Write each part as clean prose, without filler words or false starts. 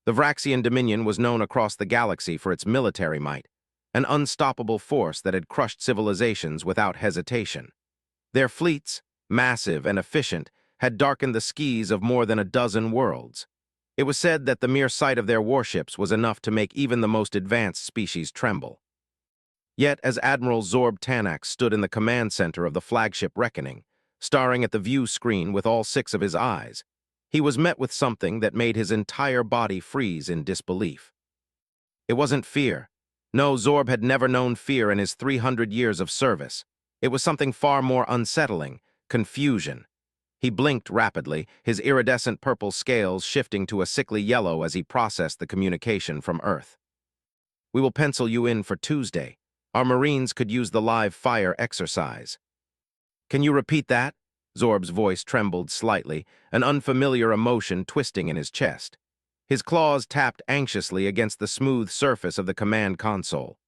The Vraxxian Dominion was known across the galaxy for its military might, an unstoppable force that had crushed civilizations without hesitation. Their fleets, massive and efficient, had darkened the skies of more than a dozen worlds. It was said that the mere sight of their warships was enough to make even the most advanced species tremble. Yet, as Admiral Zorb stood in the command center of the flagship Reckoning, staring at the view screen with all 6 of his eyes, he was met with something that made his entire body freeze in disbelief. It wasn't fear. No, Zorb had never known fear in his 300 years of service. It was something far more unsettling: confusion. He blinked rapidly, his iridescent purple scales shifting to a sickly yellow as he processed the communication from Earth. "We will pencil you in for Tuesday. Our Marines could use the live fire exercise." "Can you repeat that?" Zorb's voice trembled slightly, an unfamiliar emotion twisting in his chest. His claws tapped anxiously against the smooth surface of the command console.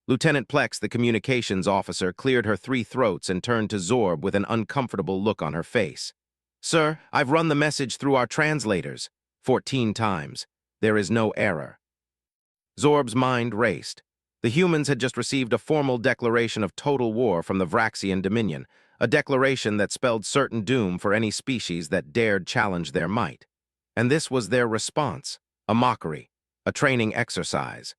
Lieutenant Plex, the communications officer, cleared her 3 throats and turned to Zorb with an uncomfortable look on her face. "Sir, I've run the message through our translators 14 times. There is no error." Zorb's mind raced. The humans had just received a formal declaration of total war from the Vraxxian Dominion, a declaration that spelled certain doom for any species that dared challenge their might. And this was their response: a mockery, a training exercise.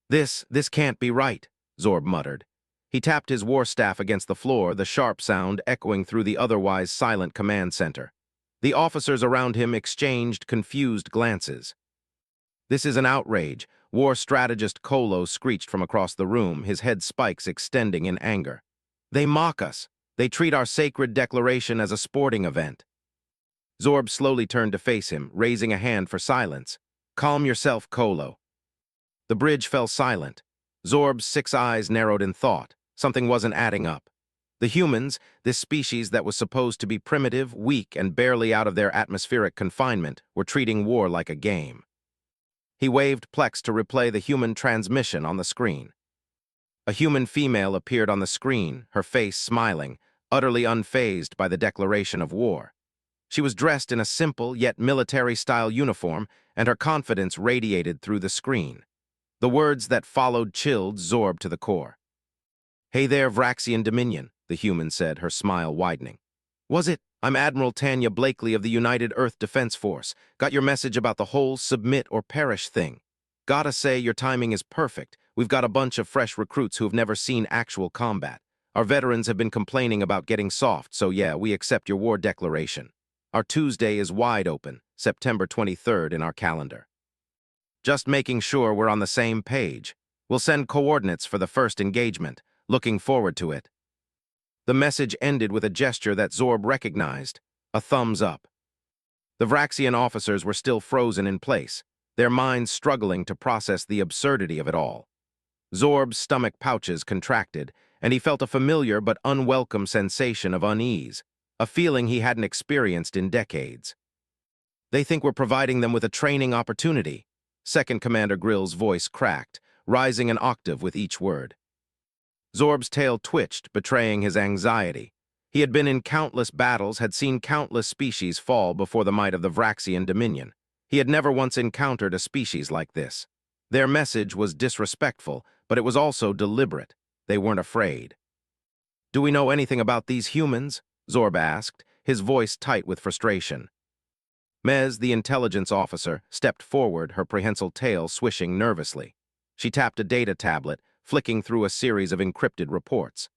This can't be right," Zorb muttered. He tapped his war staff against the floor, the sharp sound echoing through the otherwise silent command center. The officers around him exchanged confused glances. "This is an outrage," war strategist Kolo screeched from across the room, his head spikes extending in anger. "They mock us. They treat our sacred declaration as a sporting event." Zorb slowly turned to face him, raising a hand for silence. "Calm yourself, Kolo." The bridge fell silent. Zorb's 6 eyes narrowed in thought. Something wasn't adding up. The humans, this species that was supposed to be primitive, weak, and barely out of their atmospheric confinement, were treating war like a game. He waved Plex to replay the human transmission on the screen. A human female appeared on the screen, her face smiling, utterly unfazed by the declaration of war. She was dressed in a simple yet military-style uniform, and her confidence radiated through the screen. The words that followed chilled Zorb to the core. "Hey there, Vraxxian Dominion," the human said, her smile widening. I'm Admiral Tanya Blakely of the United Earth Defense Force. Got your message about the whole submit or perish thing. Gotta say, your timing is perfect. We've got a bunch of fresh recruits who've never seen actual combat. Our veterans have been complaining about getting soft, so yeah, we accept your war declaration. Our Tuesday is wide open, September 23rd in our calendar. Just making sure we're on the same page. We'll send coordinates for the first engagement. Looking forward to it." The message ended with a gesture that Zorb recognized, a thumbs up. The Vraxxian officers were still frozen in place, their minds struggling to process the absurdity of it all. Zorb's stomach pouches contracted, and he felt a familiar but unwelcome sensation of unease, a feeling he hadn't experienced in decades. "They think we're providing them with a training opportunity." Second Commander Grill's voice cracked, rising an octave with each word. Zorb's tail twitched, betraying his anxiety. He had been in countless battles, had seen countless species fall before the might of the Vraxxian Dominion. He had never once encountered a species like this. Their message was disrespectful, but it was also deliberate. They weren't afraid. "Do we know anything about these humans?" Zorb asked, his voice tight with frustration. Mez, the intelligence officer, stepped forward, her prehensile tail swishing nervously. She tapped a data tablet, flicking through a series of encrypted reports.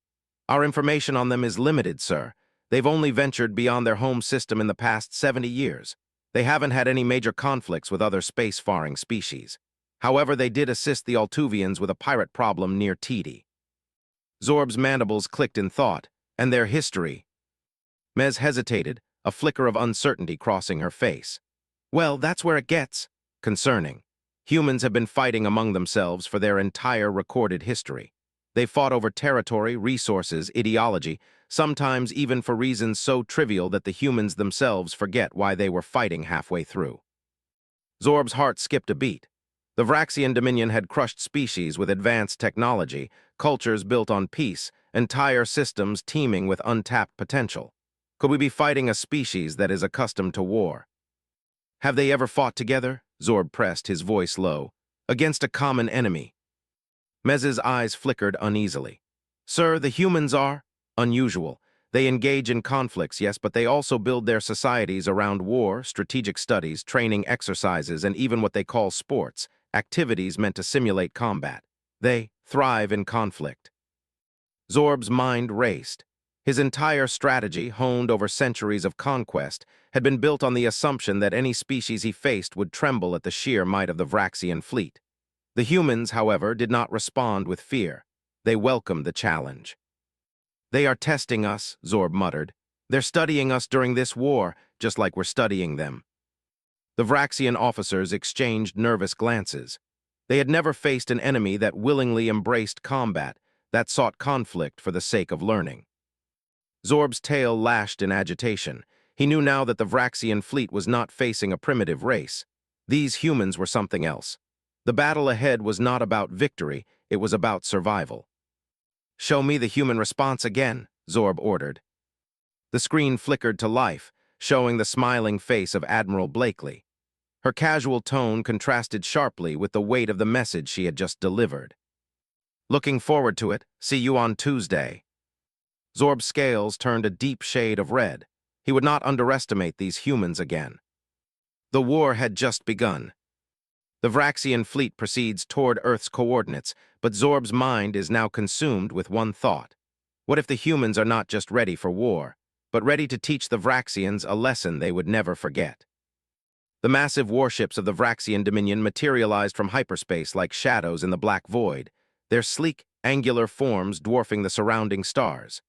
"Our information on them is limited, sir. They've only ventured beyond their home system in the past 70 years. They haven't had any major conflicts with other space-faring species. However, they did assist the Altuvians with a pirate problem near Tidi." Zorb's mandibles clicked in thought, and their history. Mez hesitated, a flicker of uncertainty crossing her face. "Well, that's where it gets concerning. Humans have been fighting among themselves for their entire recorded history. They fought over territory, resources, ideology, sometimes even for reasons so trivial that the humans themselves forget why they were fighting halfway through." Zorb's heart skipped a beat. The Vraxxian Dominion had crushed species with advanced technology, cultures built on peace, entire systems teeming with untapped potential. Could we be fighting a species that is accustomed to war? "Have they ever fought together?" Zorb pressed, his voice low. Against a common enemy. Mez's eyes flickered uneasily. Sir, the humans are unusual. They engage in conflicts, yes, but they also build their societies around war, strategic studies, training exercises, and even what they call sports, activities meant to simulate combat. They thrive in conflict. Zorb's mind raced. His entire strategy, honed over centuries of conquest, had been built on the assumption that any species he faced would tremble at the sheer might of the Vraxxian fleet. The humans, however, did not respond with fear. They welcomed the challenge. They are testing us, Zorb muttered. They're studying us during this war, just like we're studying them. The Vraxxian officers exchanged nervous glances. They had never faced an enemy that willingly embraced combat, that sought conflict for the sake of learning. Zorb's tail lashed in agitation. He knew now that the Vraxxian fleet was not facing a primitive race. These humans were something else. The battle ahead was not about victory, it was about survival. Show me the human response again, Zorb ordered. The screen flickered to life, showing the smiling face of Admiral Blakely. Her casual tone contrasted sharply with the weight of the message she had just delivered. Looking forward to it. See you on Tuesday. Zorb's scales turned a deep shade of red. He would not underestimate these humans again. The war had just begun. The Vraxxian fleet proceeds toward Earth's coordinates, but Zorb's mind is now consumed with one thought. What if the humans are not just ready for war, but ready to teach the Vraxxians a lesson they would never forget? The massive warships of the Vraxxian Dominion materialized from hyperspace like shadows in the black void, their sleek, angular forms dwarfing the surrounding stars.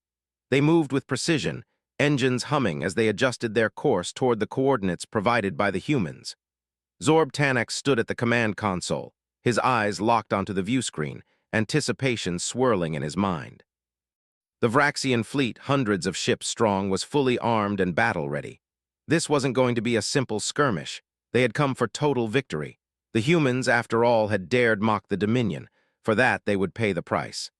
They moved with precision, engines humming as they adjusted their course toward the coordinates provided by the humans. Zorb Tanak stood at the command console, his eyes locked onto the view screen, anticipation swirling in his mind. The Vraxxian fleet, hundreds of ships strong, was fully armed and battle-ready. This wasn't going to be a simple skirmish. They had come for total victory. The humans, after all, had dared mock the Dominion. For that, they would pay the price.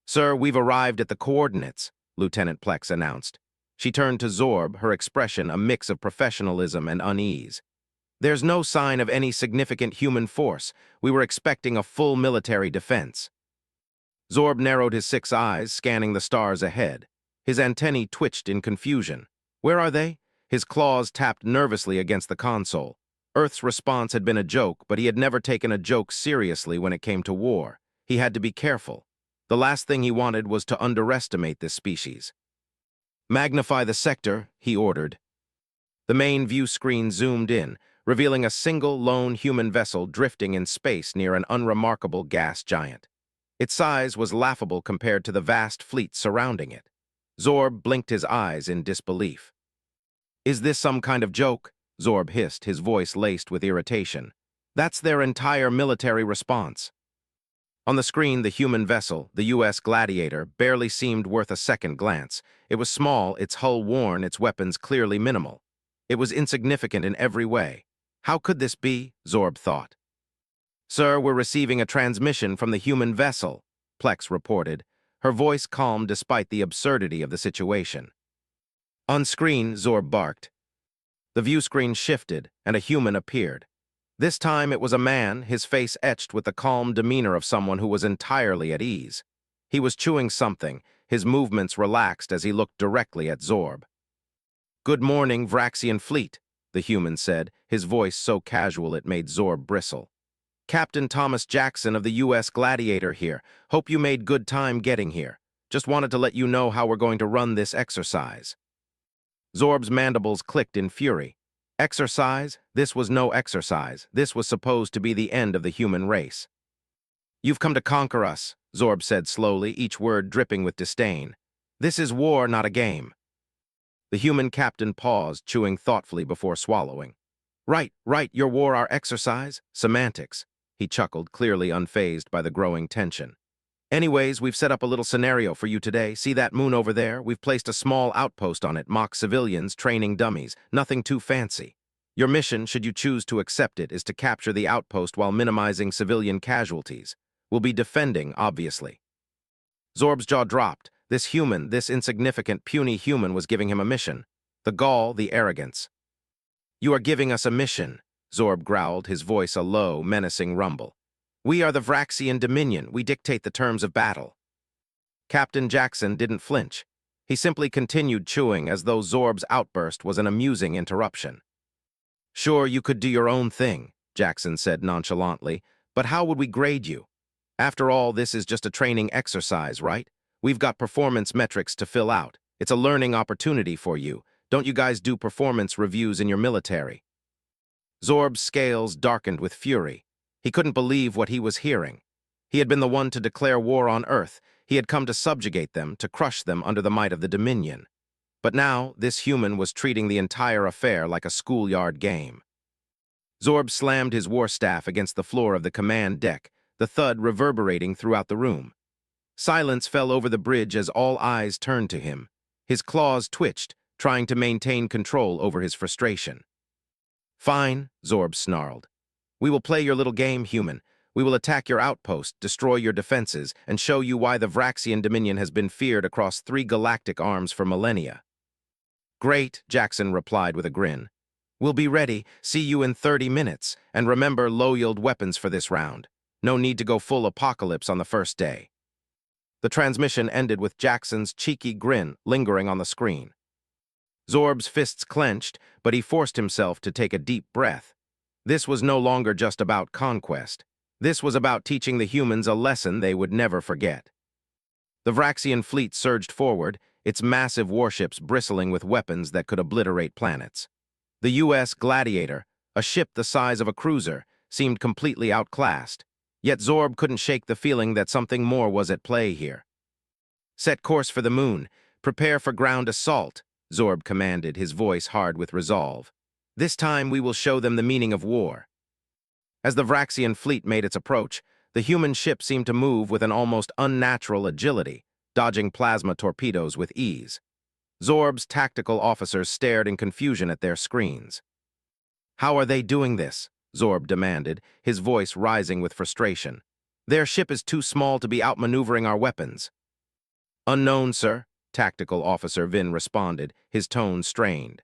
Sir, we've arrived at the coordinates, Lieutenant Plex announced. She turned to Zorb, her expression a mix of professionalism and unease. There's no sign of any significant human force. We were expecting a full military defense. Zorb narrowed his 6 eyes, scanning the stars ahead. His antennae twitched in confusion. Where are they? His claws tapped nervously against the console. Earth's response had been a joke, but he had never taken a joke seriously when it came to war. He had to be careful. The last thing he wanted was to underestimate this species. Magnify the sector, he ordered. The main view screen zoomed in, revealing a single lone human vessel drifting in space near an unremarkable gas giant. Its size was laughable compared to the vast fleet surrounding it. Zorb blinked his eyes in disbelief. Is this some kind of joke? Zorb hissed, his voice laced with irritation. That's their entire military response. On the screen, the human vessel, the U.S. Gladiator, barely seemed worth a second glance. It was small, its hull worn, its weapons clearly minimal. It was insignificant in every way. How could this be? Zorb thought. Sir, we're receiving a transmission from the human vessel, Plex reported, her voice calm despite the absurdity of the situation. On screen, Zorb barked. The view screen shifted, and a human appeared. This time it was a man, his face etched with the calm demeanor of someone who was entirely at ease. He was chewing something, his movements relaxed as he looked directly at Zorb. Good morning, Vraxxian fleet, the human said, his voice so casual it made Zorb bristle. Captain Thomas Jackson of the U.S. Gladiator here. Hope you made good time getting here. Just wanted to let you know how we're going to run this exercise. Zorb's mandibles clicked in fury. Exercise? This was no exercise. This was supposed to be the end of the human race. You've come to conquer us, Zorb said slowly, each word dripping with disdain. This is war, not a game. The human captain paused, chewing thoughtfully before swallowing. Right, your war, our exercise? Semantics. He chuckled, clearly unfazed by the growing tension. Anyways, we've set up a little scenario for you today. See that moon over there? We've placed a small outpost on it, mock civilians, training dummies. Nothing too fancy. Your mission, should you choose to accept it, is to capture the outpost while minimizing civilian casualties. We'll be defending, obviously. Zorb's jaw dropped. This human, this insignificant, puny human was giving him a mission. The gall, the arrogance. You are giving us a mission. Zorb growled, his voice a low, menacing rumble. "We are the Vraxxian Dominion. We dictate the terms of battle." Captain Jackson didn't flinch. He simply continued chewing as though Zorb's outburst was an amusing interruption. "Sure, you could do your own thing," Jackson said nonchalantly, "but how would we grade you? After all, this is just a training exercise, right? We've got performance metrics to fill out. It's a learning opportunity for you. Don't you guys do performance reviews in your military?" Zorb's scales darkened with fury. He couldn't believe what he was hearing. He had been the one to declare war on Earth. He had come to subjugate them, to crush them under the might of the Dominion. But now, this human was treating the entire affair like a schoolyard game. Zorb slammed his war staff against the floor of the command deck, the thud reverberating throughout the room. Silence fell over the bridge as all eyes turned to him. His claws twitched, trying to maintain control over his frustration. "Fine," Zorb snarled. "We will play your little game, human. We will attack your outpost, destroy your defenses, and show you why the Vraxxian Dominion has been feared across 3 galactic arms for millennia." "Great," Jackson replied with a grin. "We'll be ready. See you in 30 minutes. And remember, low-yield weapons for this round. No need to go full apocalypse on the first day." The transmission ended with Jackson's cheeky grin lingering on the screen. Zorb's fists clenched, but he forced himself to take a deep breath. This was no longer just about conquest. This was about teaching the humans a lesson they would never forget. The Vraxxian fleet surged forward, its massive warships bristling with weapons that could obliterate planets. The U.S. Gladiator, a ship the size of a cruiser, seemed completely outclassed. Yet Zorb couldn't shake the feeling that something more was at play here. "Set course for the moon. Prepare for ground assault," Zorb commanded, his voice hard with resolve. "This time we will show them the meaning of war." As the Vraxxian fleet made its approach, the human ship seemed to move with an almost unnatural agility, dodging plasma torpedoes with ease. Zorb's tactical officers stared in confusion at their screens. "How are they doing this?" Zorb demanded, his voice rising with frustration. "Their ship is too small to be outmaneuvering our weapons." "Unknown, sir," Tactical Officer Vin responded, his tone strained.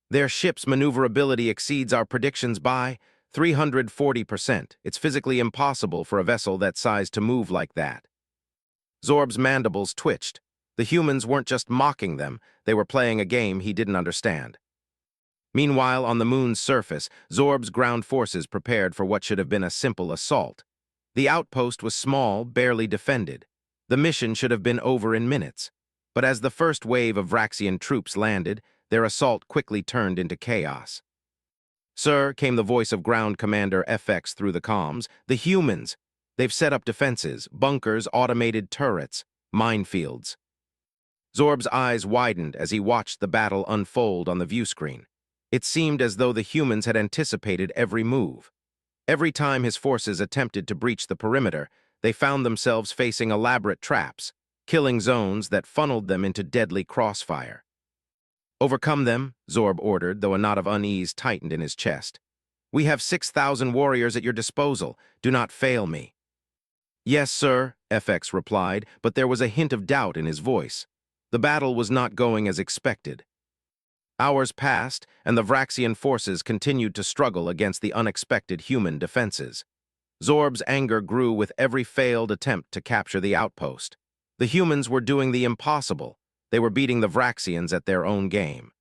"Their ship's maneuverability exceeds our predictions by 340%. It's physically impossible for a vessel that size to move like that." Zorb's mandibles twitched. The humans weren't just mocking them, they were playing a game he didn't understand. Meanwhile, on the moon's surface, Zorb's ground forces prepared for what should have been a simple assault. The outpost was small, barely defended. The mission should have been over in minutes. But as the first wave of Vraxxian troops landed, their assault quickly turned into chaos. "Sir," came the voice of Ground Commander FX through the comms, "the humans. They've set up defenses, bunkers, automated turrets, minefields." Zorb's eyes widened as he watched the battle unfold on the viewscreen. It seemed as though the humans had anticipated every move. Every time his forces attempted to breach the perimeter, they found themselves facing elaborate traps, killing zones that funneled them into deadly crossfire. "Overcome them," Zorb ordered, though a knot of unease tightened in his chest. "We have 6,000 warriors at your disposal. Do not fail me." "Yes, sir," FX replied, but there was a hint of doubt in his voice. The battle was not going as expected. Hours passed, and the Vraxxian forces continued to struggle against the unexpected human defenses. Zorb's anger grew with every failed attempt to capture the outpost. The humans were doing the impossible. They were beating the Vraxxians at their own game.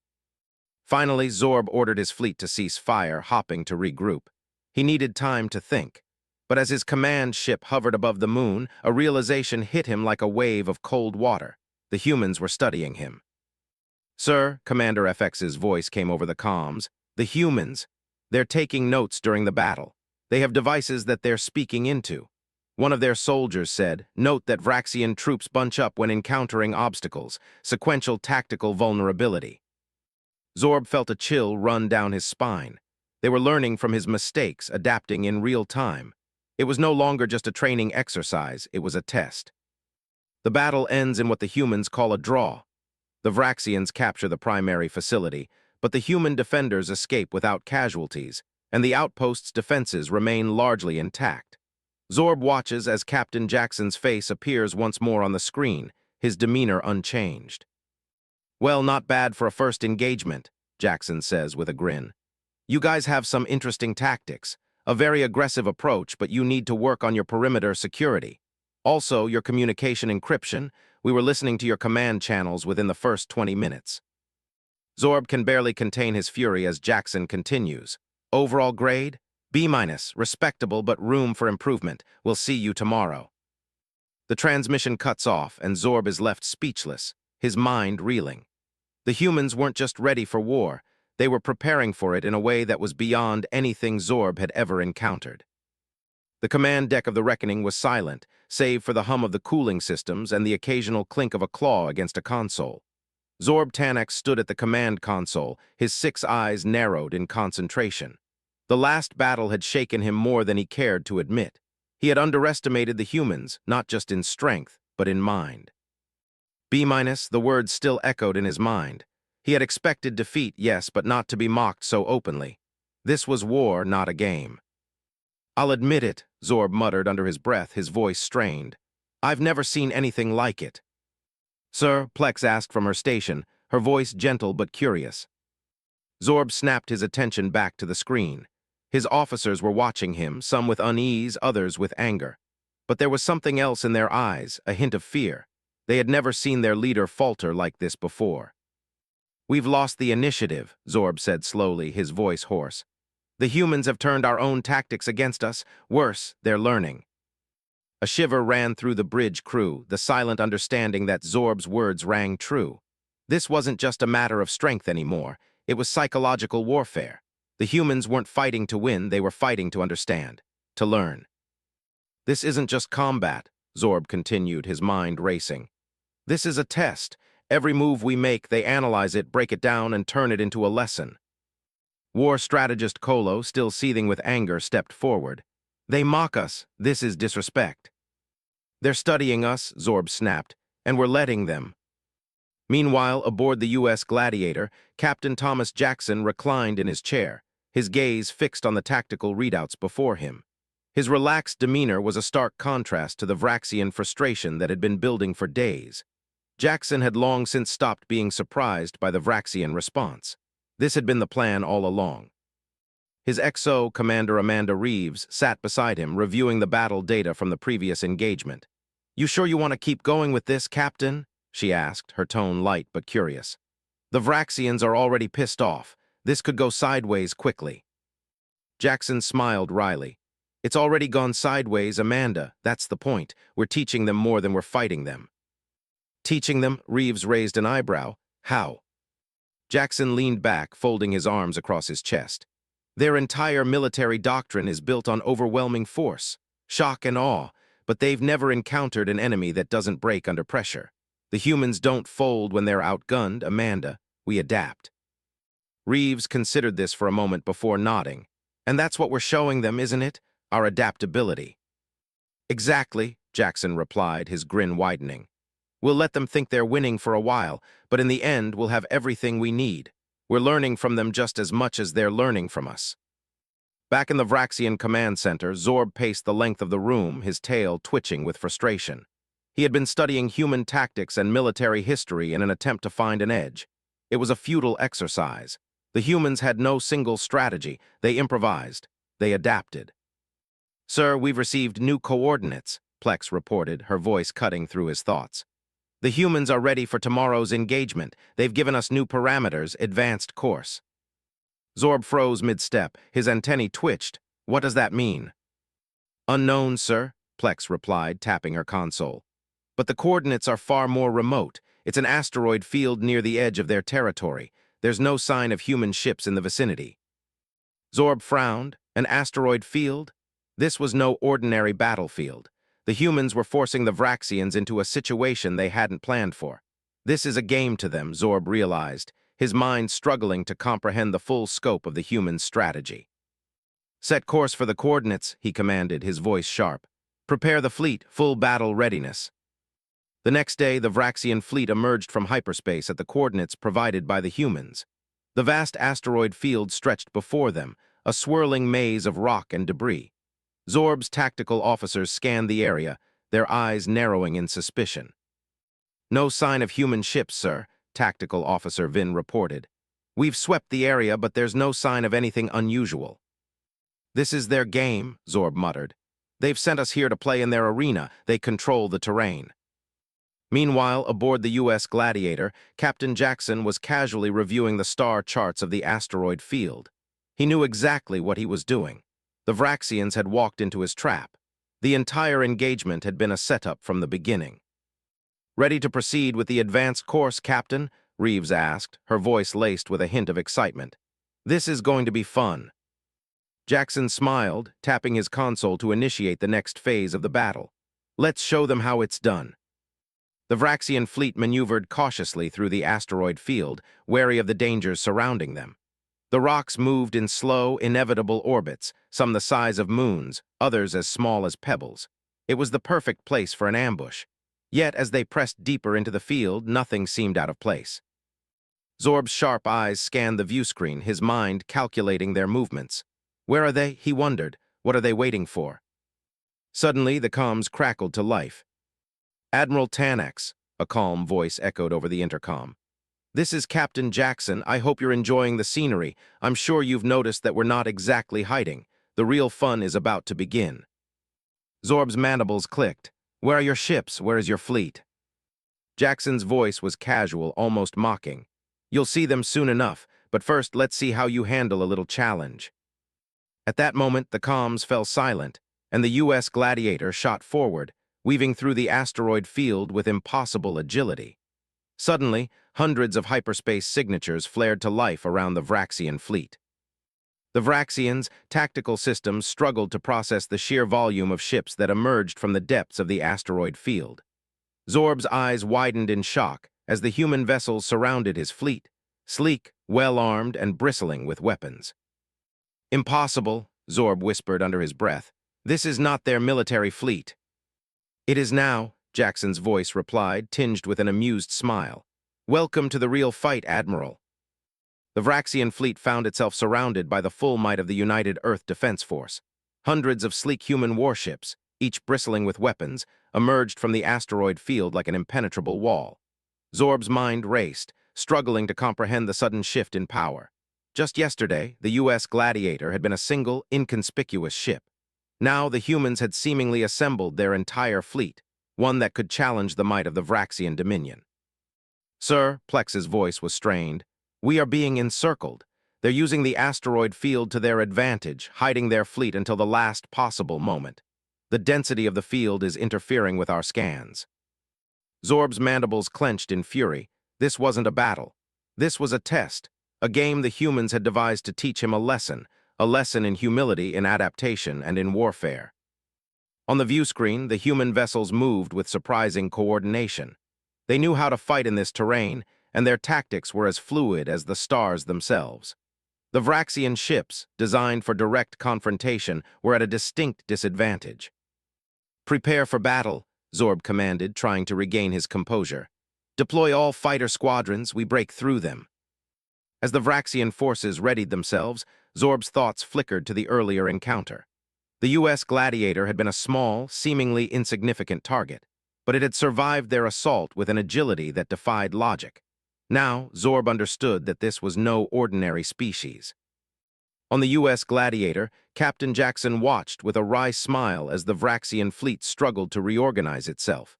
Finally, Zorb ordered his fleet to cease fire, hopping to regroup. He needed time to think. But as his command ship hovered above the moon, a realization hit him like a wave of cold water. The humans were studying him. "Sir," Commander FX's voice came over the comms, "the humans. They're taking notes during the battle. They have devices that they're speaking into." One of their soldiers said, "Note that Vraxxian troops bunch up when encountering obstacles, sequential tactical vulnerability." Zorb felt a chill run down his spine. They were learning from his mistakes, adapting in real time. It was no longer just a training exercise, it was a test. The battle ends in what the humans call a draw. The Vraxxians capture the primary facility, but the human defenders escape without casualties, and the outpost's defenses remain largely intact. Zorb watches as Captain Jackson's face appears once more on the screen, his demeanor unchanged. "Well, not bad for a first engagement," Jackson says with a grin. You guys have some interesting tactics. A very aggressive approach, but you need to work on your perimeter security. Also, your communication encryption. We were listening to your command channels within the first 20 minutes. Zorb can barely contain his fury as Jackson continues. Overall grade? B-, respectable but room for improvement. We'll see you tomorrow. The transmission cuts off and Zorb is left speechless, his mind reeling. The humans weren't just ready for war, they were preparing for it in a way that was beyond anything Zorb had ever encountered. The command deck of the Reckoning was silent, save for the hum of the cooling systems and the occasional clink of a claw against a console. Zorb Tanax stood at the command console, his 6 eyes narrowed in concentration. The last battle had shaken him more than he cared to admit. He had underestimated the humans, not just in strength, but in mind. B-, the words still echoed in his mind. He had expected defeat, yes, but not to be mocked so openly. This was war, not a game. I'll admit it, Zorb muttered under his breath, his voice strained. I've never seen anything like it. Sir, Plex asked from her station, her voice gentle but curious. Zorb snapped his attention back to the screen. His officers were watching him, some with unease, others with anger. But there was something else in their eyes, a hint of fear. They had never seen their leader falter like this before. We've lost the initiative, Zorb said slowly, his voice hoarse. The humans have turned our own tactics against us. Worse, they're learning. A shiver ran through the bridge crew, the silent understanding that Zorb's words rang true. This wasn't just a matter of strength anymore. It was psychological warfare. The humans weren't fighting to win, they were fighting to understand, to learn. This isn't just combat, Zorb continued, his mind racing. This is a test. Every move we make, they analyze it, break it down, and turn it into a lesson. War strategist Kolo, still seething with anger, stepped forward. They mock us. This is disrespect. They're studying us, Zorb snapped, and we're letting them. Meanwhile, aboard the U.S. Gladiator, Captain Thomas Jackson reclined in his chair, his gaze fixed on the tactical readouts before him. His relaxed demeanor was a stark contrast to the Vraxxian frustration that had been building for days. Jackson had long since stopped being surprised by the Vraxxian response. This had been the plan all along. His XO, Commander Amanda Reeves, sat beside him, reviewing the battle data from the previous engagement. "You sure you want to keep going with this, Captain?" she asked, her tone light but curious. "The Vraxxians are already pissed off. This could go sideways quickly." Jackson smiled wryly. "It's already gone sideways, Amanda. That's the point. We're teaching them more than we're fighting them." "Teaching them?" Reeves raised an eyebrow. "How?" Jackson leaned back, folding his arms across his chest. "Their entire military doctrine is built on overwhelming force, shock and awe, but they've never encountered an enemy that doesn't break under pressure. The humans don't fold when they're outgunned, Amanda. We adapt." Reeves considered this for a moment before nodding. "And that's what we're showing them, isn't it? Our adaptability." "Exactly," Jackson replied, his grin widening. "We'll let them think they're winning for a while, but in the end we'll have everything we need. We're learning from them just as much as they're learning from us." Back in the Vraxxian command center, Zorb paced the length of the room, his tail twitching with frustration. He had been studying human tactics and military history in an attempt to find an edge. It was a futile exercise. The humans had no single strategy. They improvised. They adapted. "Sir, we've received new coordinates," Plex reported, her voice cutting through his thoughts. "The humans are ready for tomorrow's engagement. They've given us new parameters, advanced course." Zorb froze mid-step. His antennae twitched. "What does that mean?" "Unknown, sir," Plex replied, tapping her console. "But the coordinates are far more remote. It's an asteroid field near the edge of their territory. There's no sign of human ships in the vicinity." Zorb frowned. An asteroid field? This was no ordinary battlefield. The humans were forcing the Vraxxians into a situation they hadn't planned for. This is a game to them, Zorb realized, his mind struggling to comprehend the full scope of the human strategy. "Set course for the coordinates," he commanded, his voice sharp. "Prepare the fleet, full battle readiness." The next day, the Vraxxian fleet emerged from hyperspace at the coordinates provided by the humans. The vast asteroid field stretched before them, a swirling maze of rock and debris. Zorb's tactical officers scanned the area, their eyes narrowing in suspicion. "No sign of human ships, sir," Tactical Officer Vin reported. We've swept the area, but there's no sign of anything unusual. This is their game, Zorb muttered. They've sent us here to play in their arena. They control the terrain. Meanwhile, aboard the U.S. Gladiator, Captain Jackson was casually reviewing the star charts of the asteroid field. He knew exactly what he was doing. The Vraxxians had walked into his trap. The entire engagement had been a setup from the beginning. "Ready to proceed with the advanced course, Captain?" Reeves asked, her voice laced with a hint of excitement. "This is going to be fun." Jackson smiled, tapping his console to initiate the next phase of the battle. "Let's show them how it's done." The Vraxxian fleet maneuvered cautiously through the asteroid field, wary of the dangers surrounding them. The rocks moved in slow, inevitable orbits, some the size of moons, others as small as pebbles. It was the perfect place for an ambush. Yet, as they pressed deeper into the field, nothing seemed out of place. Zorb's sharp eyes scanned the viewscreen, his mind calculating their movements. Where are they? He wondered. What are they waiting for? Suddenly, the comms crackled to life. "Admiral Tannex," a calm voice echoed over the intercom. "This is Captain Jackson. I hope you're enjoying the scenery. I'm sure you've noticed that we're not exactly hiding. The real fun is about to begin." Zorb's mandibles clicked. "Where are your ships? Where is your fleet?" Jackson's voice was casual, almost mocking. "You'll see them soon enough, but first let's see how you handle a little challenge." At that moment, the comms fell silent, and the U.S. Gladiator shot forward, weaving through the asteroid field with impossible agility. Suddenly, hundreds of hyperspace signatures flared to life around the Vraxxian fleet. The Vraxxians' tactical systems struggled to process the sheer volume of ships that emerged from the depths of the asteroid field. Zorb's eyes widened in shock as the human vessels surrounded his fleet, sleek, well-armed, and bristling with weapons. "Impossible," Zorb whispered under his breath. "This is not their military fleet." "It is now," Jackson's voice replied, tinged with an amused smile. "Welcome to the real fight, Admiral." The Vraxxian fleet found itself surrounded by the full might of the United Earth Defense Force. Hundreds of sleek human warships, each bristling with weapons, emerged from the asteroid field like an impenetrable wall. Zorb's mind raced, struggling to comprehend the sudden shift in power. Just yesterday, the U.S. Gladiator had been a single, inconspicuous ship. Now the humans had seemingly assembled their entire fleet, one that could challenge the might of the Vraxxian Dominion. "Sir," Plex's voice was strained, "we are being encircled. They're using the asteroid field to their advantage, hiding their fleet until the last possible moment. The density of the field is interfering with our scans." Zorb's mandibles clenched in fury. This wasn't a battle. This was a test, a game the humans had devised to teach him a lesson in humility, in adaptation, and in warfare. On the viewscreen, the human vessels moved with surprising coordination. They knew how to fight in this terrain, and their tactics were as fluid as the stars themselves. The Vraxxian ships, designed for direct confrontation, were at a distinct disadvantage. "Prepare for battle," Zorb commanded, trying to regain his composure. "Deploy all fighter squadrons, we break through them." As the Vraxxian forces readied themselves, Zorb's thoughts flickered to the earlier encounter. The U.S. Gladiator had been a small, seemingly insignificant target, but it had survived their assault with an agility that defied logic. Now, Zorb understood that this was no ordinary species. On the U.S. Gladiator, Captain Jackson watched with a wry smile as the Vraxxian fleet struggled to reorganize itself.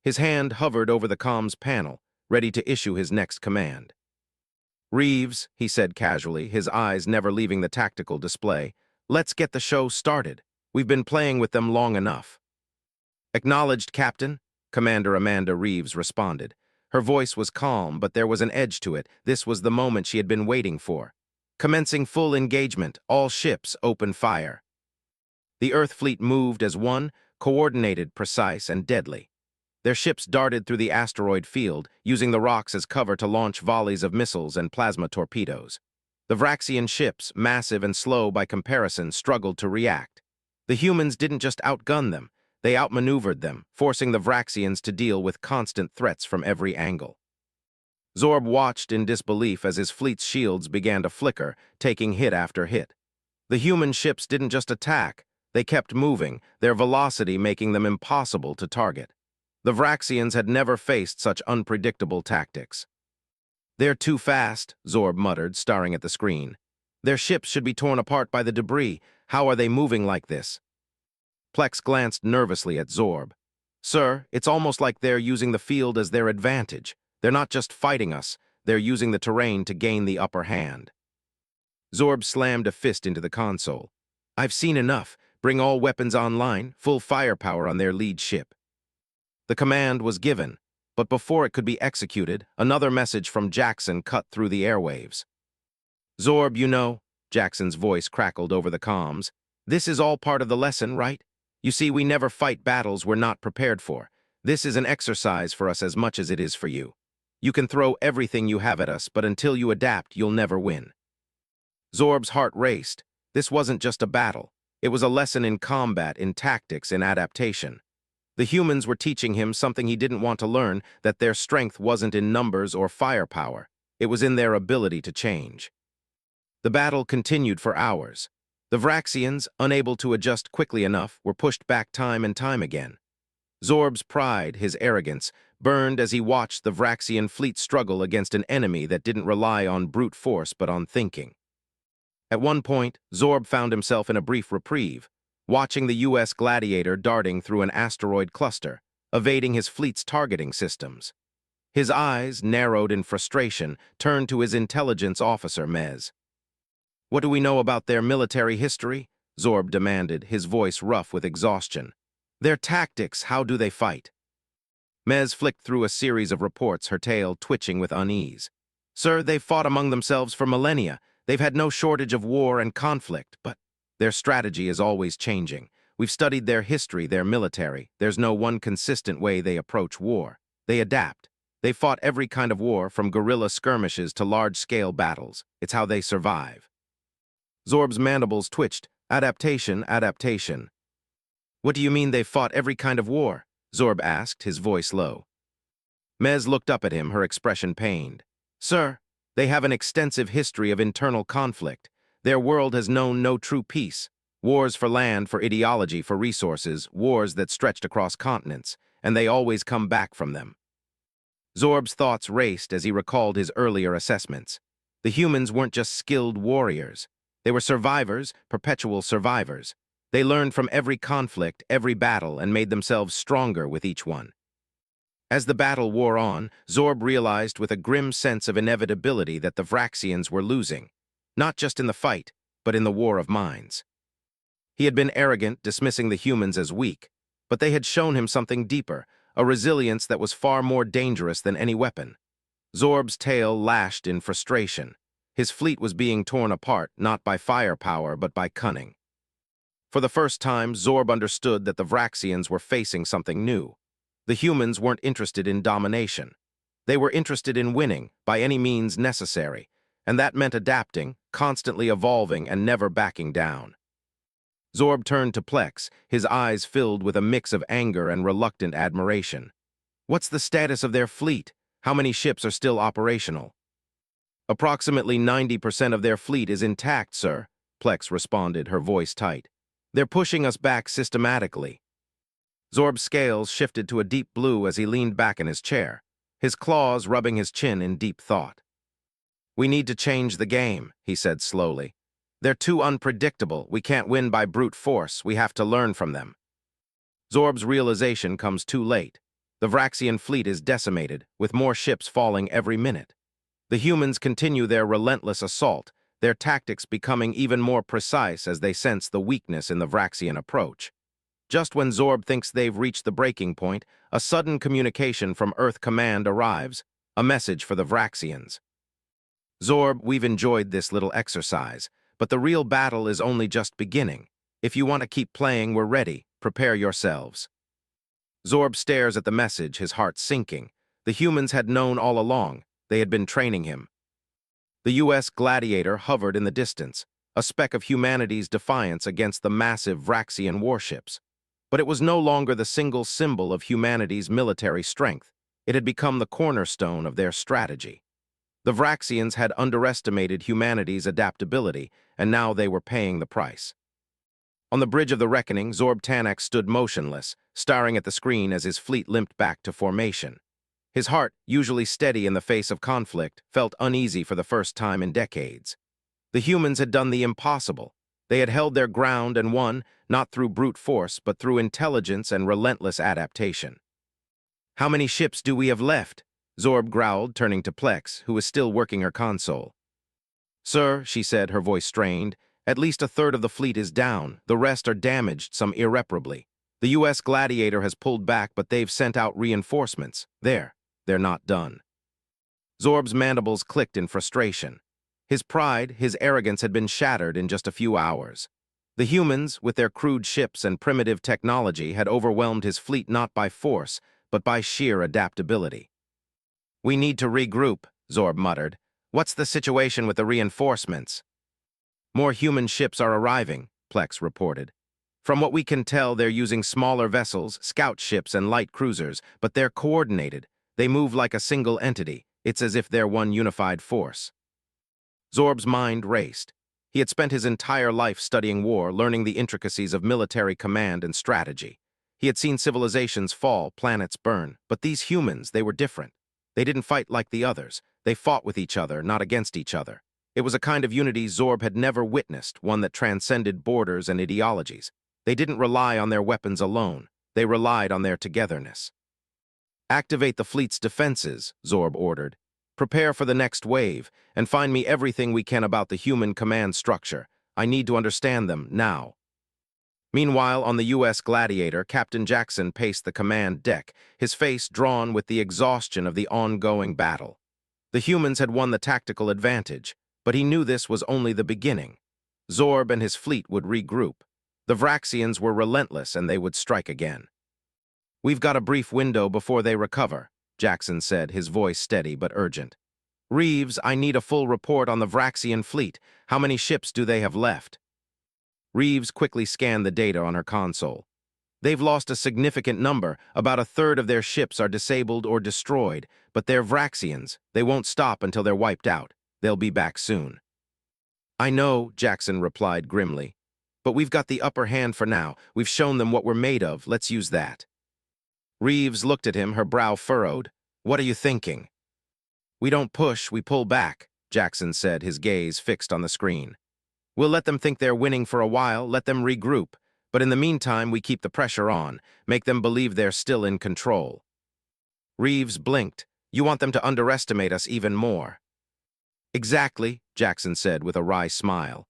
His hand hovered over the comms panel, ready to issue his next command. "Reeves," he said casually, his eyes never leaving the tactical display, "let's get the show started. We've been playing with them long enough." "Acknowledged, Captain," Commander Amanda Reeves responded. Her voice was calm, but there was an edge to it. This was the moment she had been waiting for. "Commencing full engagement, all ships open fire." The Earth fleet moved as one, coordinated, precise, and deadly. Their ships darted through the asteroid field, using the rocks as cover to launch volleys of missiles and plasma torpedoes. The Vraxxian ships, massive and slow by comparison, struggled to react. The humans didn't just outgun them, they outmaneuvered them, forcing the Vraxxians to deal with constant threats from every angle. Zorb watched in disbelief as his fleet's shields began to flicker, taking hit after hit. The human ships didn't just attack, they kept moving, their velocity making them impossible to target. The Vraxxians had never faced such unpredictable tactics. "They're too fast," Zorb muttered, staring at the screen. "Their ships should be torn apart by the debris. How are they moving like this?" Plex glanced nervously at Zorb. "Sir, it's almost like they're using the field as their advantage. They're not just fighting us, they're using the terrain to gain the upper hand." Zorb slammed a fist into the console. "I've seen enough. Bring all weapons online, full firepower on their lead ship." The command was given, but before it could be executed, another message from Jackson cut through the airwaves. "Zorb, you know," Jackson's voice crackled over the comms, "this is all part of the lesson, right? You see, we never fight battles we're not prepared for. This is an exercise for us as much as it is for you. You can throw everything you have at us, but until you adapt, you'll never win." Zorb's heart raced. This wasn't just a battle. It was a lesson in combat, in tactics, in adaptation. The humans were teaching him something he didn't want to learn, that their strength wasn't in numbers or firepower. It was in their ability to change. The battle continued for hours. The Vraxxians, unable to adjust quickly enough, were pushed back time and time again. Zorb's pride, his arrogance, burned as he watched the Vraxxian fleet struggle against an enemy that didn't rely on brute force but on thinking. At one point, Zorb found himself in a brief reprieve, watching the U.S. Gladiator darting through an asteroid cluster, evading his fleet's targeting systems. His eyes, narrowed in frustration, turned to his intelligence officer, Mez. "What do we know about their military history?" Zorb demanded, his voice rough with exhaustion. "Their tactics, how do they fight?" Mez flicked through a series of reports, her tail twitching with unease. "Sir, they've fought among themselves for millennia. They've had no shortage of war and conflict, but their strategy is always changing. We've studied their history, their military. There's no one consistent way they approach war. They adapt. They've fought every kind of war, from guerrilla skirmishes to large-scale battles. It's how they survive." Zorb's mandibles twitched. "Adaptation, adaptation." "What do you mean they've fought every kind of war?" Zorb asked, his voice low. Mez looked up at him, her expression pained. "Sir, they have an extensive history of internal conflict. Their world has known no true peace. Wars for land, for ideology, for resources, wars that stretched across continents, and they always come back from them." Zorb's thoughts raced as he recalled his earlier assessments. The humans weren't just skilled warriors. They were survivors, perpetual survivors. They learned from every conflict, every battle, and made themselves stronger with each one. As the battle wore on, Zorb realized with a grim sense of inevitability that the Vraxxians were losing, not just in the fight, but in the war of minds. He had been arrogant, dismissing the humans as weak, but they had shown him something deeper, a resilience that was far more dangerous than any weapon. Zorb's tail lashed in frustration. His fleet was being torn apart, not by firepower, but by cunning. For the first time, Zorb understood that the Vraxxians were facing something new. The humans weren't interested in domination. They were interested in winning, by any means necessary, and that meant adapting, constantly evolving, and never backing down. Zorb turned to Plex, his eyes filled with a mix of anger and reluctant admiration. "What's the status of their fleet? How many ships are still operational?" "Approximately 90% of their fleet is intact, sir," Plex responded, her voice tight. "They're pushing us back systematically." Zorb's scales shifted to a deep blue as he leaned back in his chair, his claws rubbing his chin in deep thought. "We need to change the game," he said slowly. "They're too unpredictable. We can't win by brute force. We have to learn from them." Zorb's realization comes too late. The Vraxxian fleet is decimated, with more ships falling every minute. The humans continue their relentless assault, their tactics becoming even more precise as they sense the weakness in the Vraxxian approach. Just when Zorb thinks they've reached the breaking point, a sudden communication from Earth Command arrives, a message for the Vraxxians. "Zorb, we've enjoyed this little exercise, but the real battle is only just beginning. If you want to keep playing, we're ready. Prepare yourselves." Zorb stares at the message, his heart sinking. The humans had known all along. They had been training him. The U.S. Gladiator hovered in the distance, a speck of humanity's defiance against the massive Vraxxian warships. But it was no longer the single symbol of humanity's military strength. It had become the cornerstone of their strategy. The Vraxxians had underestimated humanity's adaptability, and now they were paying the price. On the bridge of the reckoning, Zorb Tanak stood motionless, staring at the screen as his fleet limped back to formation. His heart, usually steady in the face of conflict, felt uneasy for the first time in decades. The humans had done the impossible. They had held their ground and won, not through brute force, but through intelligence and relentless adaptation. "How many ships do we have left?" Zorb growled, turning to Plex, who was still working her console. "Sir," she said, her voice strained, "at least a third of the fleet is down. The rest are damaged, some irreparably. The U.S. Gladiator has pulled back, but they've sent out reinforcements. They're not done." Zorb's mandibles clicked in frustration. His pride, his arrogance had been shattered in just a few hours. The humans, with their crude ships and primitive technology, had overwhelmed his fleet not by force, but by sheer adaptability. "We need to regroup," Zorb muttered. "What's the situation with the reinforcements?" "More human ships are arriving," Plex reported. "From what we can tell, they're using smaller vessels, scout ships, and light cruisers, but they're coordinated. They move like a single entity. It's as if they're one unified force." Zorb's mind raced. He had spent his entire life studying war, learning the intricacies of military command and strategy. He had seen civilizations fall, planets burn, but these humans, they were different. They didn't fight like the others. They fought with each other, not against each other. It was a kind of unity Zorb had never witnessed, one that transcended borders and ideologies. They didn't rely on their weapons alone. They relied on their togetherness. "Activate the fleet's defenses," Zorb ordered. "Prepare for the next wave, and find me everything we can about the human command structure. I need to understand them now." Meanwhile, on the U.S. Gladiator, Captain Jackson paced the command deck, his face drawn with the exhaustion of the ongoing battle. The humans had won the tactical advantage, but he knew this was only the beginning. Zorb and his fleet would regroup. The Vraxxians were relentless, and they would strike again. "We've got a brief window before they recover," Jackson said, his voice steady but urgent. "Reeves, I need a full report on the Vraxxian fleet. How many ships do they have left?" Reeves quickly scanned the data on her console. "They've lost a significant number. About a third of their ships are disabled or destroyed, but they're Vraxxians. They won't stop until they're wiped out. They'll be back soon." "I know," Jackson replied grimly. "But we've got the upper hand for now. We've shown them what we're made of. Let's use that." Reeves looked at him, her brow furrowed. "What are you thinking?" "We don't push, we pull back," Jackson said, his gaze fixed on the screen. "We'll let them think they're winning for a while, let them regroup. But in the meantime, we keep the pressure on, make them believe they're still in control." Reeves blinked. "You want them to underestimate us even more." "Exactly," Jackson said with a wry smile.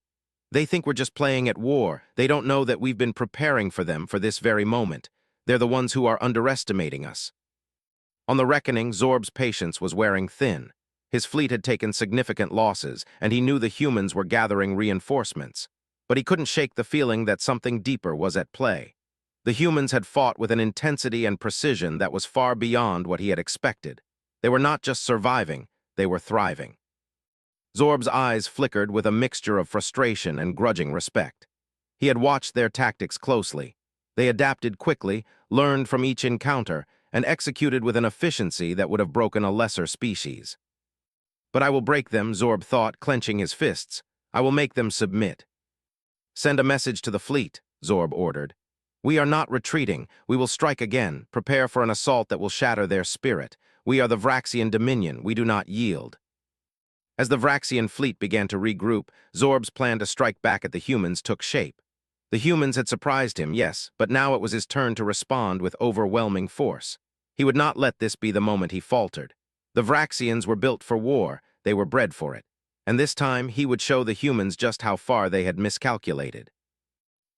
"They think we're just playing at war. They don't know that we've been preparing for them for this very moment. They're the ones who are underestimating us." On the reckoning, Zorb's patience was wearing thin. His fleet had taken significant losses, and he knew the humans were gathering reinforcements. But he couldn't shake the feeling that something deeper was at play. The humans had fought with an intensity and precision that was far beyond what he had expected. They were not just surviving, they were thriving. Zorb's eyes flickered with a mixture of frustration and grudging respect. He had watched their tactics closely. They adapted quickly, learned from each encounter, and executed with an efficiency that would have broken a lesser species. "But I will break them," Zorb thought, clenching his fists. "I will make them submit." "Send a message to the fleet," Zorb ordered. "We are not retreating. We will strike again. Prepare for an assault that will shatter their spirit. We are the Vraxxian Dominion. We do not yield." As the Vraxxian fleet began to regroup, Zorb's plan to strike back at the humans took shape. The humans had surprised him, yes, but now it was his turn to respond with overwhelming force. He would not let this be the moment he faltered. The Vraxxians were built for war, they were bred for it. And this time, he would show the humans just how far they had miscalculated.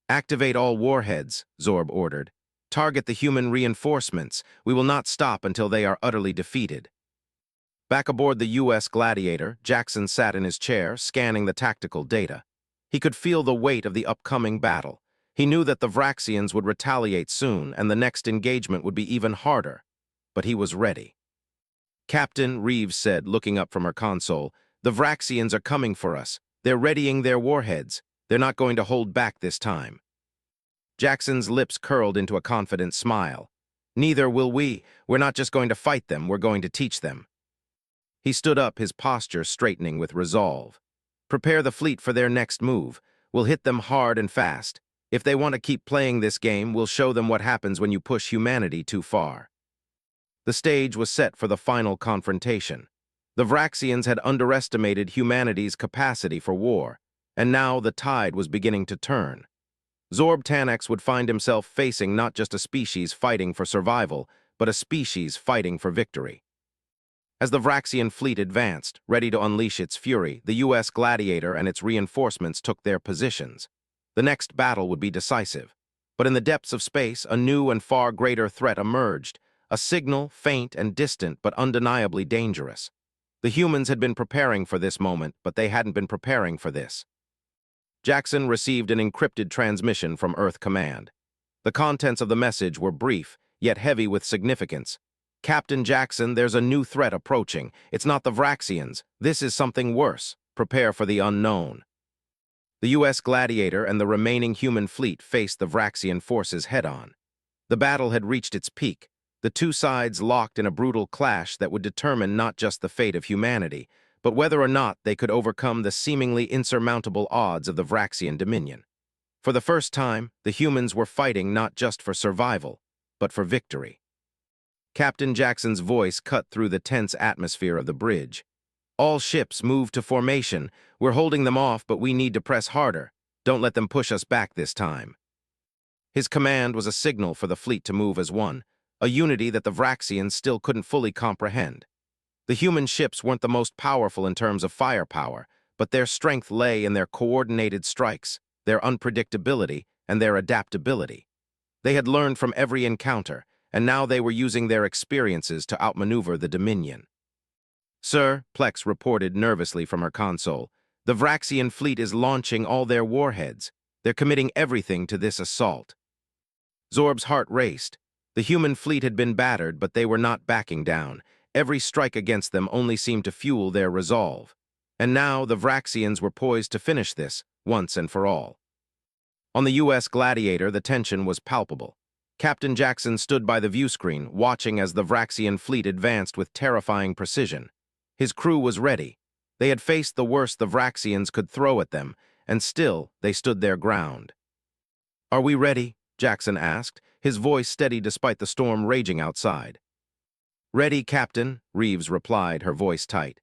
"Activate all warheads," Zorb ordered. "Target the human reinforcements. We will not stop until they are utterly defeated." Back aboard the U.S. Gladiator, Jackson sat in his chair, scanning the tactical data. He could feel the weight of the upcoming battle. He knew that the Vraxxians would retaliate soon, and the next engagement would be even harder. But he was ready. "Captain," Reeves said, looking up from her console, "the Vraxxians are coming for us. They're readying their warheads. They're not going to hold back this time." Jackson's lips curled into a confident smile. "Neither will we. We're not just going to fight them, we're going to teach them." He stood up, his posture straightening with resolve. "Prepare the fleet for their next move. We'll hit them hard and fast. If they want to keep playing this game, we'll show them what happens when you push humanity too far." The stage was set for the final confrontation. The Vraxxians had underestimated humanity's capacity for war, and now the tide was beginning to turn. Zorb Tanax would find himself facing not just a species fighting for survival, but a species fighting for victory. As the Vraxxian fleet advanced, ready to unleash its fury, the U.S. Gladiator and its reinforcements took their positions. The next battle would be decisive. But in the depths of space, a new and far greater threat emerged, a signal, faint and distant, but undeniably dangerous. The humans had been preparing for this moment, but they hadn't been preparing for this. Jackson received an encrypted transmission from Earth Command. The contents of the message were brief, yet heavy with significance. Captain Jackson, there's a new threat approaching. It's not the Vraxxians. This is something worse. Prepare for the unknown. The U.S. Gladiator and the remaining human fleet faced the Vraxxian forces head-on. The battle had reached its peak, the two sides locked in a brutal clash that would determine not just the fate of humanity, but whether or not they could overcome the seemingly insurmountable odds of the Vraxxian Dominion. For the first time, the humans were fighting not just for survival, but for victory. Captain Jackson's voice cut through the tense atmosphere of the bridge. All ships move to formation. We're holding them off, but we need to press harder. Don't let them push us back this time. His command was a signal for the fleet to move as one, a unity that the Vraxxians still couldn't fully comprehend. The human ships weren't the most powerful in terms of firepower, but their strength lay in their coordinated strikes, their unpredictability, and their adaptability. They had learned from every encounter, and now they were using their experiences to outmaneuver the Dominion. "Sir," Plex reported nervously from her console, "the Vraxxian fleet is launching all their warheads. They're committing everything to this assault." Zorb's heart raced. The human fleet had been battered, but they were not backing down. Every strike against them only seemed to fuel their resolve. And now the Vraxxians were poised to finish this, once and for all. On the U.S. Gladiator, the tension was palpable. Captain Jackson stood by the viewscreen, watching as the Vraxxian fleet advanced with terrifying precision. His crew was ready. They had faced the worst the Vraxxians could throw at them, and still they stood their ground. "Are we ready?" Jackson asked, his voice steady despite the storm raging outside. "Ready, Captain," Reeves replied, her voice tight.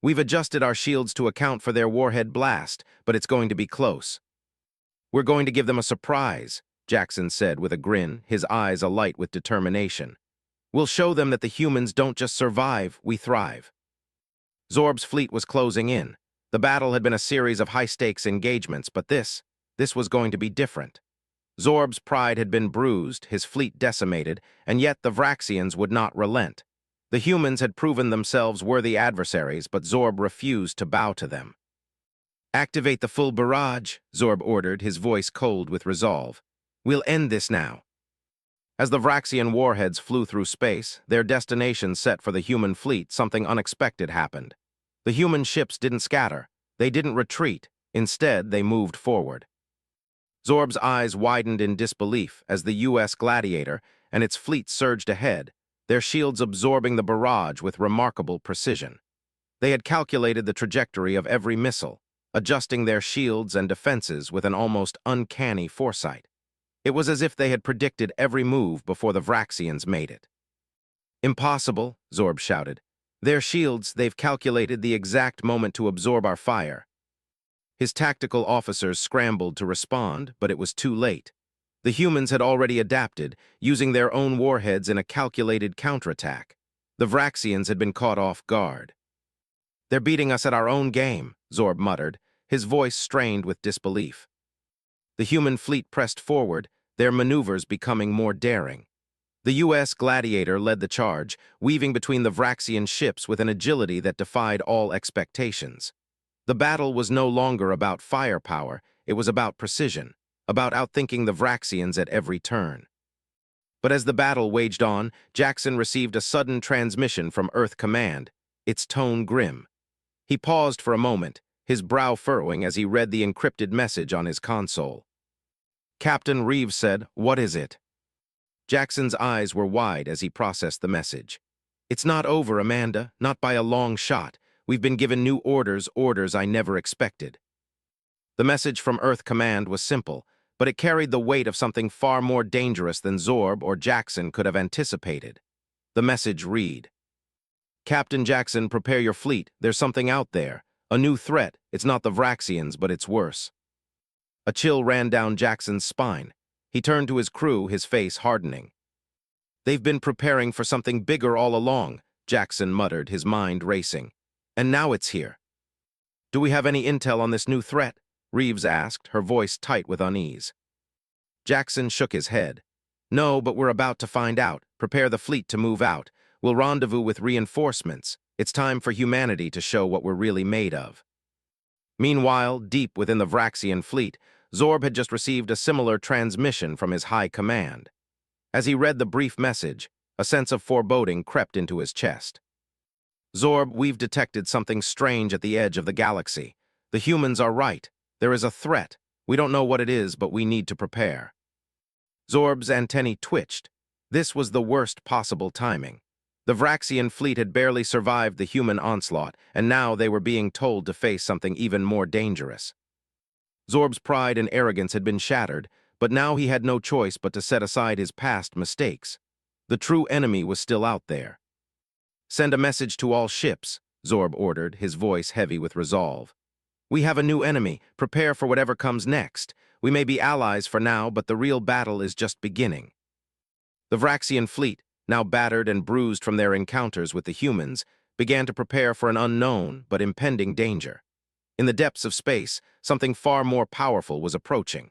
"We've adjusted our shields to account for their warhead blast, but it's going to be close." "We're going to give them a surprise," Jackson said with a grin, his eyes alight with determination. "We'll show them that the humans don't just survive, we thrive." Zorb's fleet was closing in. The battle had been a series of high-stakes engagements, but this was going to be different. Zorb's pride had been bruised, his fleet decimated, and yet the Vraxxians would not relent. The humans had proven themselves worthy adversaries, but Zorb refused to bow to them. "Activate the full barrage," Zorb ordered, his voice cold with resolve. "We'll end this now." As the Vraxxian warheads flew through space, their destination set for the human fleet, something unexpected happened. The human ships didn't scatter. They didn't retreat. Instead, they moved forward. Zorb's eyes widened in disbelief as the U.S. Gladiator and its fleet surged ahead, their shields absorbing the barrage with remarkable precision. They had calculated the trajectory of every missile, adjusting their shields and defenses with an almost uncanny foresight. It was as if they had predicted every move before the Vraxxians made it. "Impossible," Zorb shouted. "Their shields, they've calculated the exact moment to absorb our fire." His tactical officers scrambled to respond, but it was too late. The humans had already adapted, using their own warheads in a calculated counterattack. The Vraxxians had been caught off guard. "They're beating us at our own game," Zorb muttered, his voice strained with disbelief. The human fleet pressed forward, their maneuvers becoming more daring. The U.S. Gladiator led the charge, weaving between the Vraxxian ships with an agility that defied all expectations. The battle was no longer about firepower, it was about precision, about outthinking the Vraxxians at every turn. But as the battle waged on, Jackson received a sudden transmission from Earth Command, its tone grim. He paused for a moment, his brow furrowing as he read the encrypted message on his console. Captain Reeves said, "What is it?" Jackson's eyes were wide as he processed the message. "It's not over, Amanda, not by a long shot. We've been given new orders I never expected." The message from Earth Command was simple, but it carried the weight of something far more dangerous than Zorb or Jackson could have anticipated. The message read, Captain Jackson, prepare your fleet. There's something out there. A new threat. It's not the Vraxxians, but it's worse. A chill ran down Jackson's spine. He turned to his crew, his face hardening. They've been preparing for something bigger all along, Jackson muttered, his mind racing. And now it's here. Do we have any intel on this new threat? Reeves asked, her voice tight with unease. Jackson shook his head. No, but we're about to find out. Prepare the fleet to move out. We'll rendezvous with reinforcements. It's time for humanity to show what we're really made of. Meanwhile, deep within the Vraxxian fleet, Zorb had just received a similar transmission from his high command. As he read the brief message, a sense of foreboding crept into his chest. Zorb, we've detected something strange at the edge of the galaxy. The humans are right. There is a threat. We don't know what it is, but we need to prepare. Zorb's antennae twitched. This was the worst possible timing. The Vraxxian fleet had barely survived the human onslaught, and now they were being told to face something even more dangerous. Zorb's pride and arrogance had been shattered, but now he had no choice but to set aside his past mistakes. The true enemy was still out there. Send a message to all ships, Zorb ordered, his voice heavy with resolve. We have a new enemy. Prepare for whatever comes next. We may be allies for now, but the real battle is just beginning. The Vraxxian fleet, now battered and bruised from their encounters with the humans, began to prepare for an unknown but impending danger. In the depths of space, something far more powerful was approaching,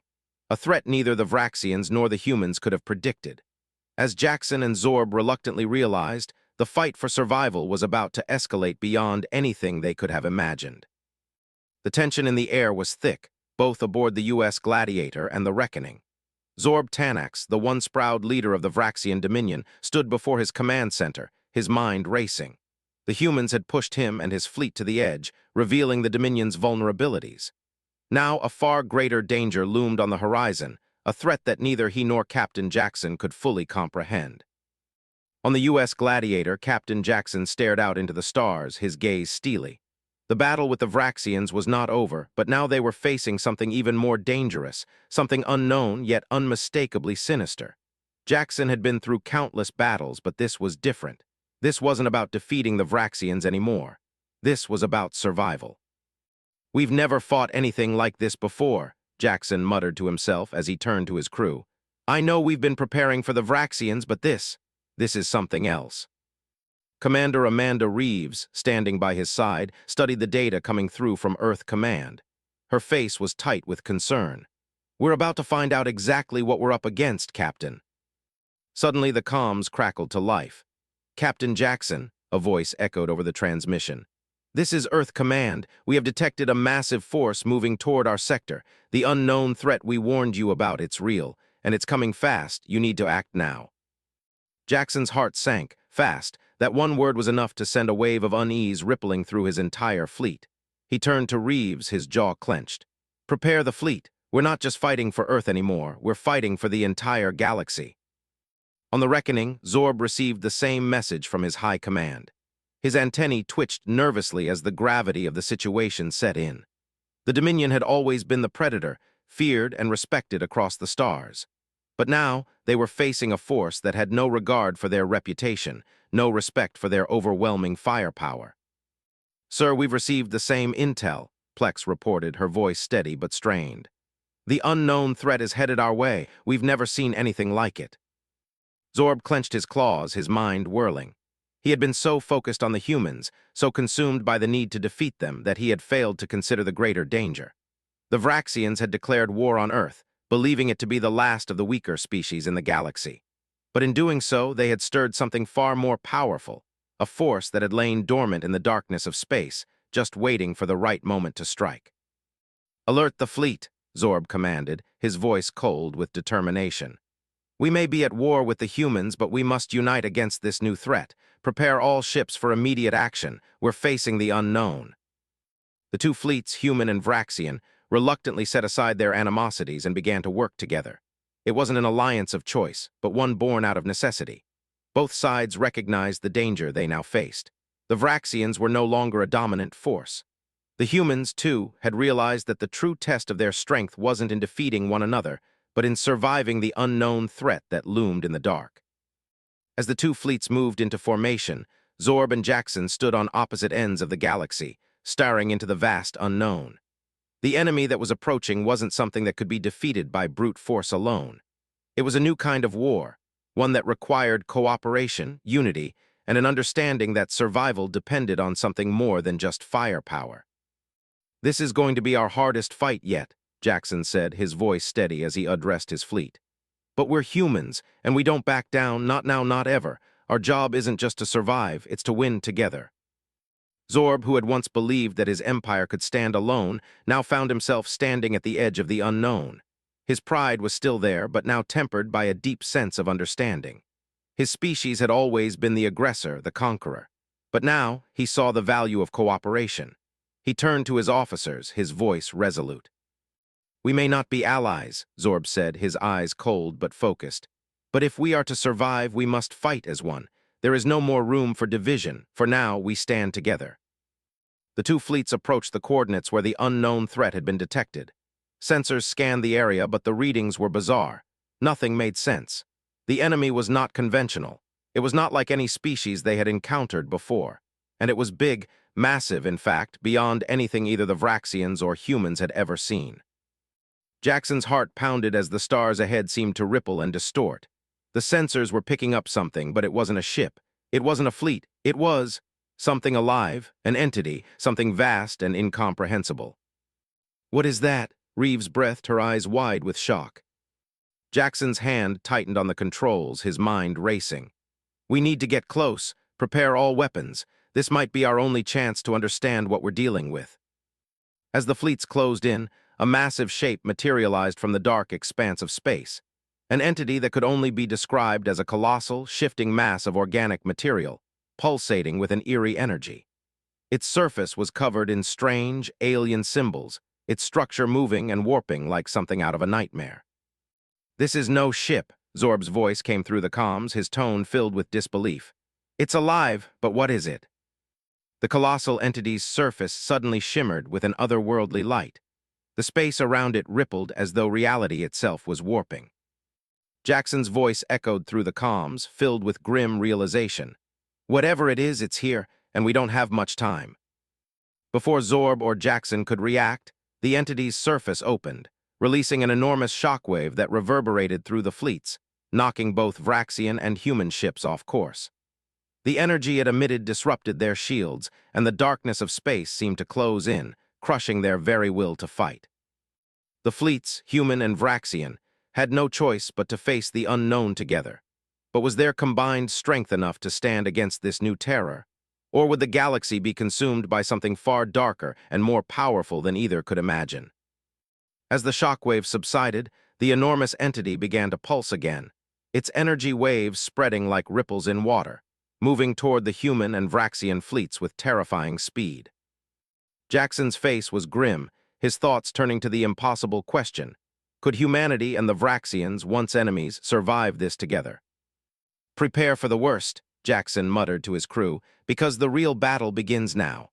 a threat neither the Vraxxians nor the humans could have predicted. As Jackson and Zorb reluctantly realized, the fight for survival was about to escalate beyond anything they could have imagined. The tension in the air was thick, both aboard the U.S. Gladiator and the Reckoning. Zorb Tanax, the once-proud leader of the Vraxxian Dominion, stood before his command center, his mind racing. The humans had pushed him and his fleet to the edge, revealing the Dominion's vulnerabilities. Now a far greater danger loomed on the horizon, a threat that neither he nor Captain Jackson could fully comprehend. On the U.S. Gladiator, Captain Jackson stared out into the stars, his gaze steely. The battle with the Vraxxians was not over, but now they were facing something even more dangerous, something unknown yet unmistakably sinister. Jackson had been through countless battles, but this was different. This wasn't about defeating the Vraxxians anymore. This was about survival. We've never fought anything like this before, Jackson muttered to himself as he turned to his crew. I know we've been preparing for the Vraxxians, but this is something else. Commander Amanda Reeves, standing by his side, studied the data coming through from Earth Command. Her face was tight with concern. We're about to find out exactly what we're up against, Captain. Suddenly, the comms crackled to life. Captain Jackson, a voice echoed over the transmission. This is Earth Command. We have detected a massive force moving toward our sector. The unknown threat we warned you about, it's real, and it's coming fast. You need to act now. Jackson's heart sank, fast. That one word was enough to send a wave of unease rippling through his entire fleet. He turned to Reeves, his jaw clenched. Prepare the fleet. We're not just fighting for Earth anymore. We're fighting for the entire galaxy. On the Reckoning, Zorb received the same message from his high command. His antennae twitched nervously as the gravity of the situation set in. The Dominion had always been the predator, feared and respected across the stars. But now, they were facing a force that had no regard for their reputation, no respect for their overwhelming firepower. Sir, we've received the same intel, Plex reported, her voice steady but strained. The unknown threat is headed our way. We've never seen anything like it. Zorb clenched his claws, his mind whirling. He had been so focused on the humans, so consumed by the need to defeat them, that he had failed to consider the greater danger. The Vraxxians had declared war on Earth, believing it to be the last of the weaker species in the galaxy. But in doing so, they had stirred something far more powerful, a force that had lain dormant in the darkness of space, just waiting for the right moment to strike. Alert the fleet, Zorb commanded, his voice cold with determination. We may be at war with the humans, but we must unite against this new threat. Prepare all ships for immediate action. We're facing the unknown. The two fleets, human and Vraxxian, reluctantly set aside their animosities and began to work together. It wasn't an alliance of choice, but one born out of necessity. Both sides recognized the danger they now faced. The Vraxxians were no longer a dominant force. The humans, too, had realized that the true test of their strength wasn't in defeating one another, but in surviving the unknown threat that loomed in the dark. As the two fleets moved into formation, Zorb and Jackson stood on opposite ends of the galaxy, staring into the vast unknown. The enemy that was approaching wasn't something that could be defeated by brute force alone. It was a new kind of war, one that required cooperation, unity, and an understanding that survival depended on something more than just firepower. "This is going to be our hardest fight yet," Jackson said, his voice steady as he addressed his fleet. "But we're humans, and we don't back down, not now, not ever. Our job isn't just to survive, it's to win together." Zorb, who had once believed that his empire could stand alone, now found himself standing at the edge of the unknown. His pride was still there, but now tempered by a deep sense of understanding. His species had always been the aggressor, the conqueror. But now he saw the value of cooperation. He turned to his officers, his voice resolute. "We may not be allies," Zorb said, his eyes cold but focused. "But if we are to survive, we must fight as one. There is no more room for division, for now we stand together." The two fleets approached the coordinates where the unknown threat had been detected. Sensors scanned the area, but the readings were bizarre. Nothing made sense. The enemy was not conventional. It was not like any species they had encountered before. And it was big, massive, in fact, beyond anything either the Vraxxians or humans had ever seen. Jackson's heart pounded as the stars ahead seemed to ripple and distort. The sensors were picking up something, but it wasn't a ship. It wasn't a fleet. It was something alive, an entity, something vast and incomprehensible. "What is that?" Reeves breathed, her eyes wide with shock. Jackson's hand tightened on the controls, his mind racing. "We need to get close, prepare all weapons. This might be our only chance to understand what we're dealing with." As the fleets closed in, a massive shape materialized from the dark expanse of space. An entity that could only be described as a colossal, shifting mass of organic material, pulsating with an eerie energy. Its surface was covered in strange, alien symbols, its structure moving and warping like something out of a nightmare. "This is no ship," Zorb's voice came through the comms, his tone filled with disbelief. "It's alive, but what is it?" The colossal entity's surface suddenly shimmered with an otherworldly light. The space around it rippled as though reality itself was warping. Jackson's voice echoed through the comms, filled with grim realization. "Whatever it is, it's here, and we don't have much time." Before Zorb or Jackson could react, the entity's surface opened, releasing an enormous shockwave that reverberated through the fleets, knocking both Vraxxian and human ships off course. The energy it emitted disrupted their shields, and the darkness of space seemed to close in, crushing their very will to fight. The fleets, human and Vraxxian, had no choice but to face the unknown together. But was their combined strength enough to stand against this new terror? Or would the galaxy be consumed by something far darker and more powerful than either could imagine? As the shockwave subsided, the enormous entity began to pulse again, its energy waves spreading like ripples in water, moving toward the human and Vraxxian fleets with terrifying speed. Jackson's face was grim, his thoughts turning to the impossible question: could humanity and the Vraxxians, once enemies, survive this together? "Prepare for the worst," Jackson muttered to his crew, "because the real battle begins now."